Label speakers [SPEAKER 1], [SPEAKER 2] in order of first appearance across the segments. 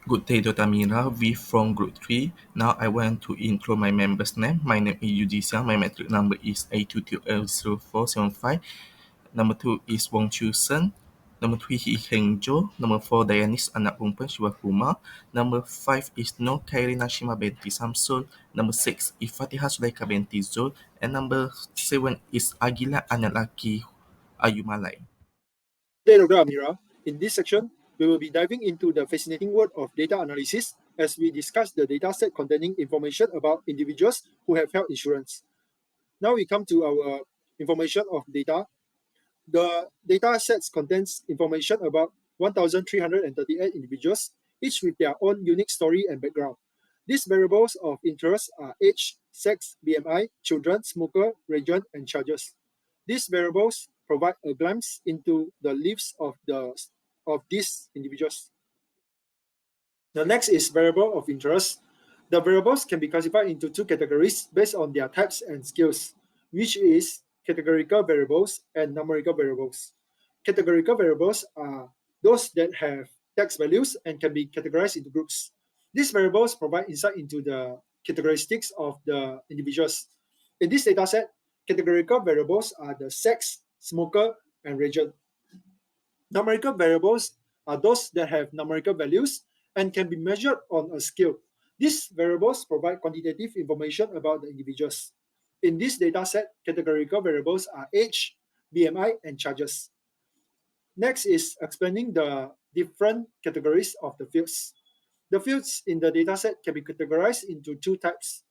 [SPEAKER 1] Good day, Dr. Mira. We from Group 3. Now I want to intro my member's name. My name is Yu Xiang. My metric number is A22L0475. Number 2 is Wong Chu Sen. Number 3 is Heng Jo. Number 4, DAIYANES anak perempuan SIVAKUMAR. Number 5 is No KHAIREEN NASHIMA binti SAMSOR. Number 6 is FATIHAH ZULAIKHA binti ZHOU. And number 7 is AGIELAN anak laki AYUMALAI.
[SPEAKER 2] Hey, Dr. Amira. In this section, we will be diving into the fascinating world of data analysis as we discuss the dataset containing information about individuals who have health insurance. Now we come to our information of data. The data sets contains information about 1,338 individuals, each with their own unique story and background. These variables of interest are age, sex, BMI, children, smoker, region, and charges. These variables provide a glimpse into the lives of these individuals. The next is variable of interest. The variables can be classified into two categories based on their types and skills, which is categorical variables and numerical variables. Categorical variables are those that have text values and can be categorized into groups. These variables provide insight into the characteristics of the individuals. In this dataset, categorical variables are the sex, smoker, and region. Numerical variables are those that have numerical values and can be measured on a scale. These variables provide quantitative information about the individuals. In this dataset, categorical variables are age, BMI, and charges. Next is explaining the different categories of the fields. The fields in the dataset can be categorized into two types,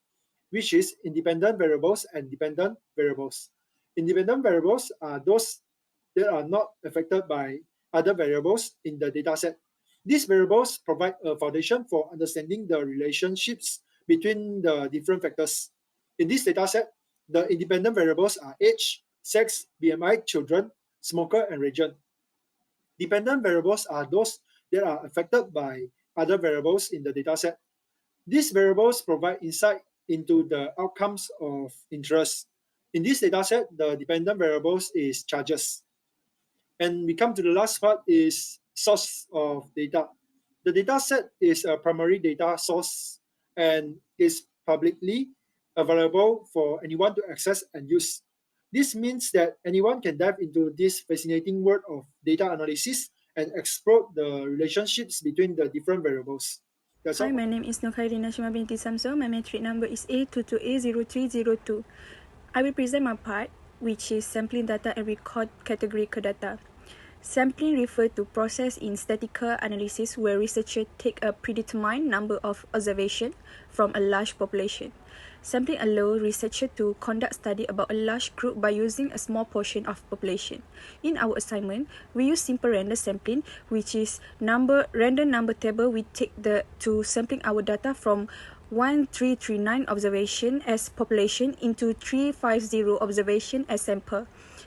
[SPEAKER 2] which is independent variables and dependent variables. Independent variables are those that are not affected by other variables in the dataset. These variables provide a foundation for understanding the relationships between the different factors. In this dataset, the independent variables are age, sex, BMI, children, smoker, and region. Dependent variables are those that are affected by other variables in the dataset. These variables provide insight into the outcomes of interest. In this dataset, the dependent variables is charges. And we come to the last part is source of data. The dataset is a primary data source and is publicly available for anyone to access and use. This means that anyone can dive into this fascinating world of data analysis and explore the relationships between the different variables. That's
[SPEAKER 3] Hi,
[SPEAKER 2] all.
[SPEAKER 3] my name is KHAIREEN binti SAMSOR. My metric number is A22A0302. I will present my part, which is sampling data and record categorical data. Sampling refers to process in statistical analysis where researchers take a predetermined number of observations from a large population. Sampling allows researchers to conduct study about a large group by using a small portion of population. In our assignment, we use simple random sampling, which is random number table. We take to sampling our data from 1339 observation as population into 350 observation as sample.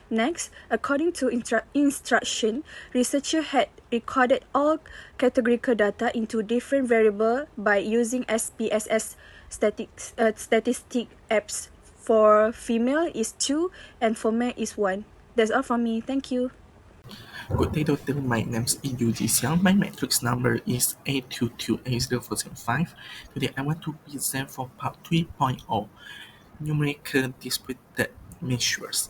[SPEAKER 3] Next, according to instruction, researcher had recorded all categorical data into different variables by using SPSS statistic apps. For female is 2 and for male is 1. That's all from me. Thank you.
[SPEAKER 1] Good day, Doctor. My name is Yu Xiang. My matrix number is A22A0475. Today, I want to present for part 3.0 numerical distributed measures.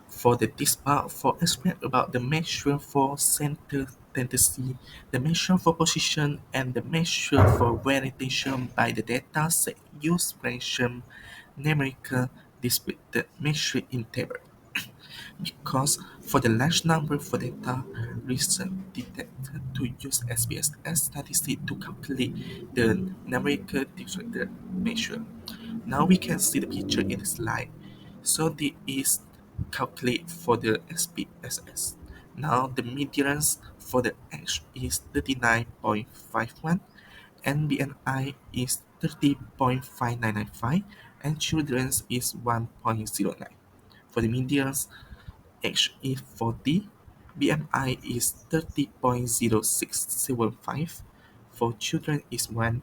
[SPEAKER 1] For this part, for explain about the measure for center tendency, the measure for position, and the measure for validation by the data set use function numerical distributed measure in table. Because for the large number for data, research detected to use SPSS statistics to calculate the numerical distributed measure. Now we can see the picture in the slide. So this is calculate for the SPSS. Now the medians for the H is 39.51 and BNI is 30.5995 and children's is 1.09. For the medians, H is 40, BMI is 30.0675, for children is 1,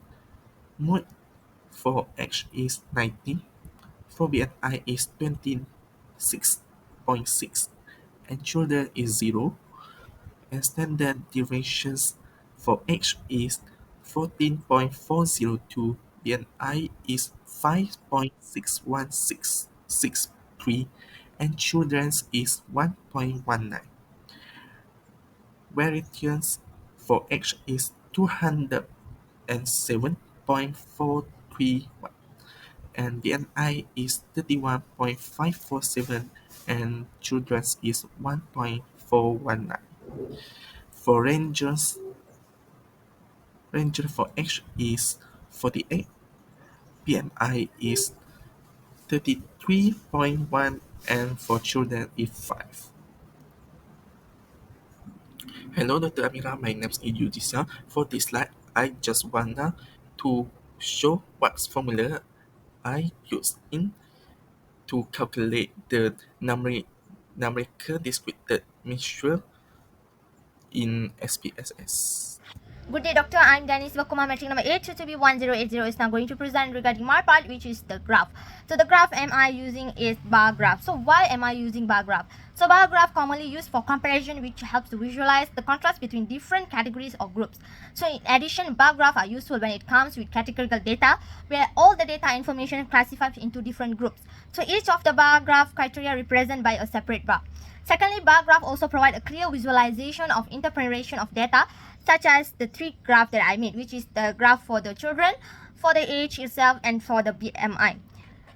[SPEAKER 1] mood for H is 90, for BMI is 26.6, and children is 0, and standard deviations for H is 14.402, BNI is 5.61663, and children's is 1.19. Variance for H is 207.431, and BNI is 31.547, and children's is 1.419. For Ranger for H is 48, BMI is 33.1, and for children is 5. Hello, Dr. Amira. My name is Yudhisha. For this slide, I just wanna to show what formula I use in to calculate the numerical discrete mixture in SPSS.
[SPEAKER 4] Good day, doctor. I'm Dennis SIVAKUMAR. Metric number 822B1080 is now going to present regarding my part, which is the graph. So the graph am I using is bar graph. So why am I using bar graph? So bar graph commonly used for comparison, which helps to visualize the contrast between different categories or groups. So in addition, bar graph are useful when it comes with categorical data, where all the data information classified into different groups. So each of the bar graph criteria represented by a separate bar. Secondly, bar graph also provide a clear visualization of interpretation of data, such as the three graph that I made, which is the graph for the children, for the age itself, and for the BMI.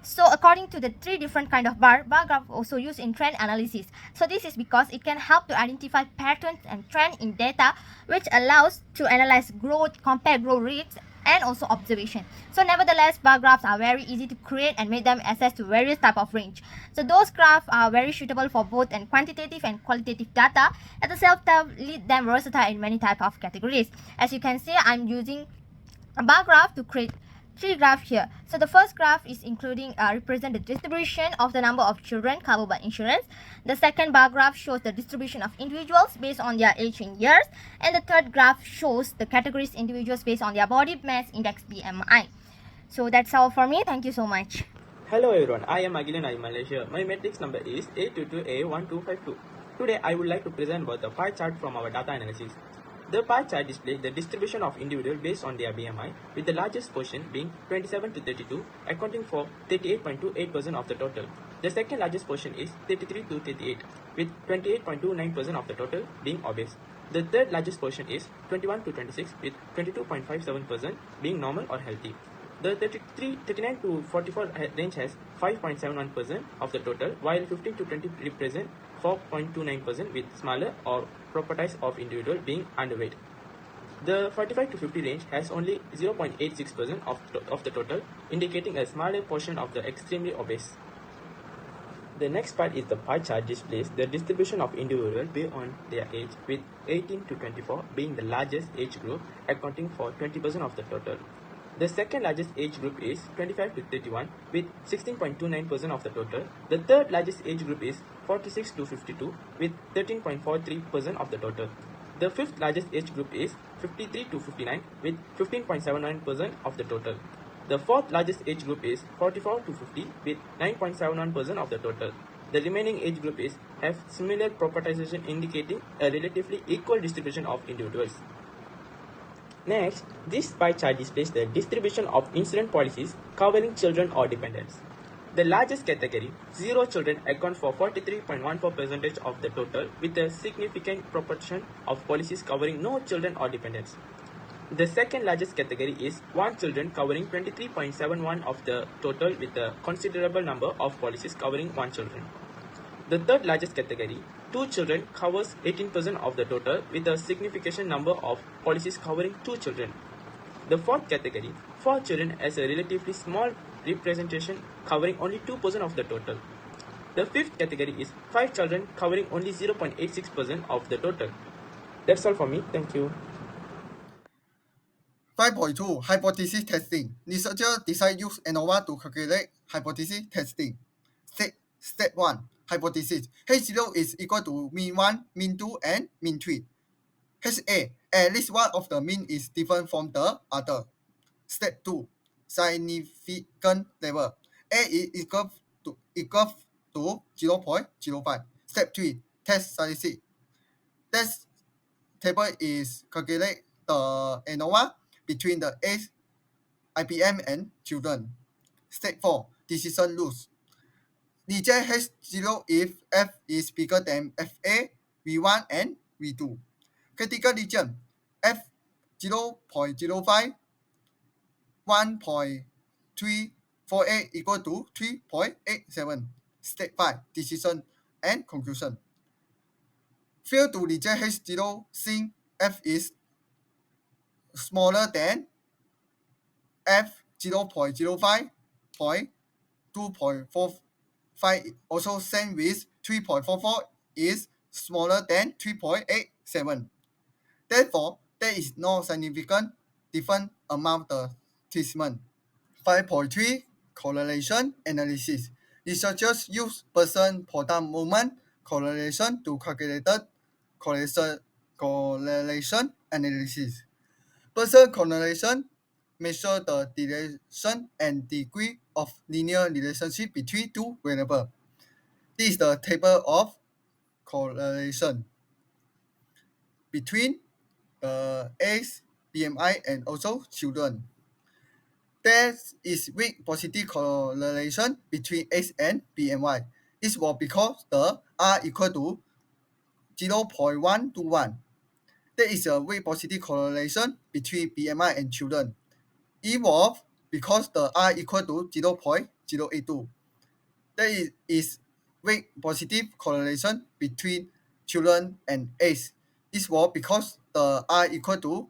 [SPEAKER 4] So according to the three different kind of bar graph also used in trend analysis. So this is because it can help to identify patterns and trend in data, which allows to analyze growth, compare growth rates, and also observation. So nevertheless, bar graphs are very easy to create and make them access to various type of range. So those graphs are very suitable for both and quantitative and qualitative data. At the same time, lead them versatile in many type of categories. As you can see, I'm using a bar graph to create three graphs here. So the first graph is including represent the distribution of the number of children covered by insurance. The second bar graph shows the distribution of individuals based on their age in years, and the third graph shows the categories individuals based on their body mass index BMI. So that's all for me. Thank you so much.
[SPEAKER 5] Hello everyone, I am AGIELAN Malaysia. My matrix number is A22A1252. Today I would like to present about the pie chart from our data analysis. The pie chart displays the distribution of individuals based on their BMI, with the largest portion being 27 to 32, accounting for 38.28% of the total. The second largest portion is 33 to 38, with 28.29% of the total being obese. The third largest portion is 21 to 26, with 22.57% being normal or healthy. The 39 to 44 range has 5.71% of the total, while 15 to 20 represent 4.29% with smaller or properties of individual being underweight. The 45 to 50 range has only 0.86% of the total, indicating a smaller portion of the extremely obese. The next part is the pie chart displays the distribution of individuals based on their age, with 18 to 24 being the largest age group, accounting for 20% of the total. The second largest age group is 25 to 31 with 16.29% of the total. The third largest age group is 46 to 52 with 13.43% of the total. The fifth largest age group is 53 to 59 with 15.79% of the total. The fourth largest age group is 44 to 50 with 9.71% of the total. The remaining age group have similar proportionization, indicating a relatively equal distribution of individuals. Next, this pie chart displays the distribution of insurance policies covering children or dependents. The largest category, 0 children, account for 43.14% of the total, with a significant proportion of policies covering no children or dependents. The second largest category is 1 children, covering 23.71% of the total, with a considerable number of policies covering 1 children. The third largest category, 2 children, covers 18% of the total, with a significant number of policies covering 2 children. The fourth category, 4 children, has a relatively small representation, covering only 2% of the total. The fifth category is 5 children, covering only 0.86% of the total. That's all for me. Thank you.
[SPEAKER 6] 5.2 Hypothesis Testing. Researchers decide use ANOVA to calculate hypothesis testing. Step 1. Hypothesis. H0 is equal to mean 1, mean 2, and mean 3. HA. At least one of the mean is different from the other. Step 2. Significant level. A is equal to 0.05. Step 3. Test statistic. Test table is calculate the ANOVA between the age, IPM, and children. Step 4. Decision rules. Reject H0 if F is bigger than FA, V1, and V2. Critical region F 0.05, 1.348 equal to 3.87. Step 5. Decision and conclusion. Fail to reject H0 since F is smaller than F 0.05, 2.45, also same with 3.44 is smaller than 3.87. Therefore, there is no significant difference among the treatment. 5.3 Correlation analysis. Researchers use person product movement correlation to calculate correlation analysis. Person correlation measure the direction and degree of linear relationship between two variables. This is the table of correlation between age, BMI, and also children. There is weak positive correlation between age and BMI. This was because the R equal to 0.121. There is a weak positive correlation between BMI and children. It was because the R equal to 0.082. There is weak positive correlation between children and age. This was because the R equal to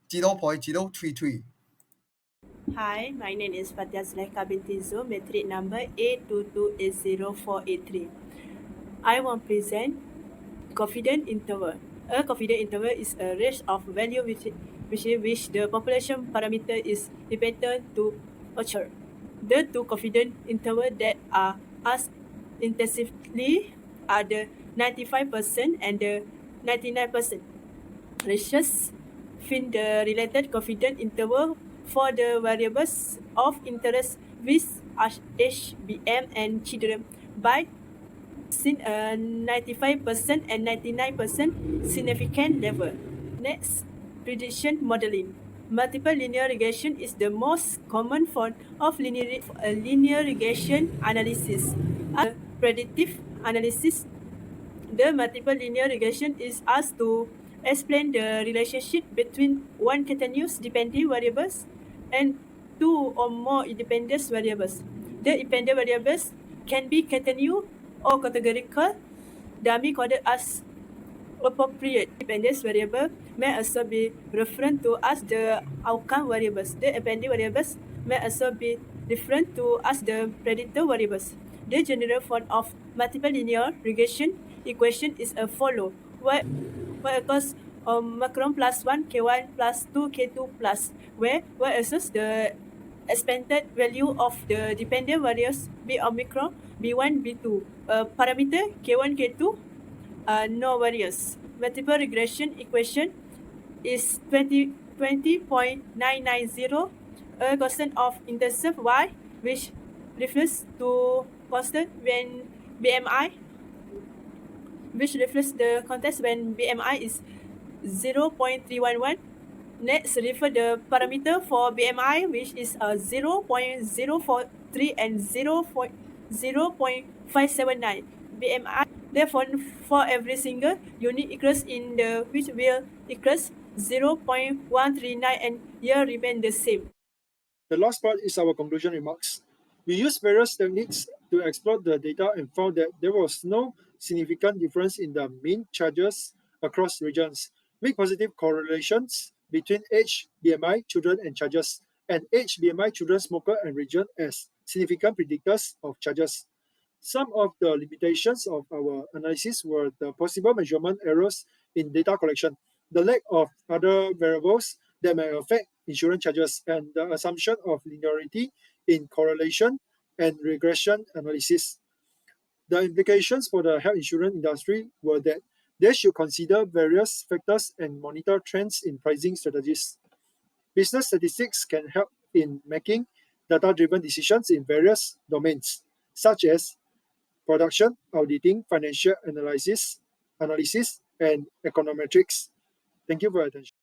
[SPEAKER 6] 0.033.
[SPEAKER 7] Hi, my name is ZULAIKHA binti ZHOU, metric number A22804883. I want to present confidence interval. A confidence interval is a range of value which the population parameter is dependent to occur. The two confidence intervals that are asked intensively are the 95% and the 99%. Researchers find the related confidence interval for the variables of interest with HBM and children by seeing a 95% and 99% significant level. Next, prediction modeling. Multiple linear regression is the most common form of linear regression analysis. As predictive analysis, the multiple linear regression is asked to explain the relationship between one continuous dependent variables and two or more independent variables. The independent variables can be continuous or categorical, dummy coded as appropriate. Dependent variable may also be referred to as the outcome variables. The independent variables may also be referred to as the predictor variables. The general form of multiple linear regression equation is as follows: y equals Omicron plus 1 K1 plus 2 K2 plus, where y is the expected value of the dependent variables B Omicron, B1, B2. Parameter K1, K2, no variance. Multiple regression equation is 20.990, a constant of intercept y, which refers to constant when BMI, which reflects the context when BMI is 0.311. Next, refer the parameter for BMI, which is 0.043 and 0.579. BMI, therefore, for every single unit equals in the which will equals 0.139 and here remain the same.
[SPEAKER 2] The last part is our conclusion remarks. We used various techniques to explore the data and found that there was no significant difference in the mean charges across regions. Weak positive correlations between age, BMI, children, and charges, and age, BMI, children, smoker, and region as significant predictors of charges. Some of the limitations of our analysis were the possible measurement errors in data collection, the lack of other variables that may affect insurance charges, and the assumption of linearity in correlation and regression analysis. The implications for the health insurance industry were that they should consider various factors and monitor trends in pricing strategies. Business statistics can help in making data-driven decisions in various domains, such as production, auditing, financial analysis, and econometrics. Thank you for your attention.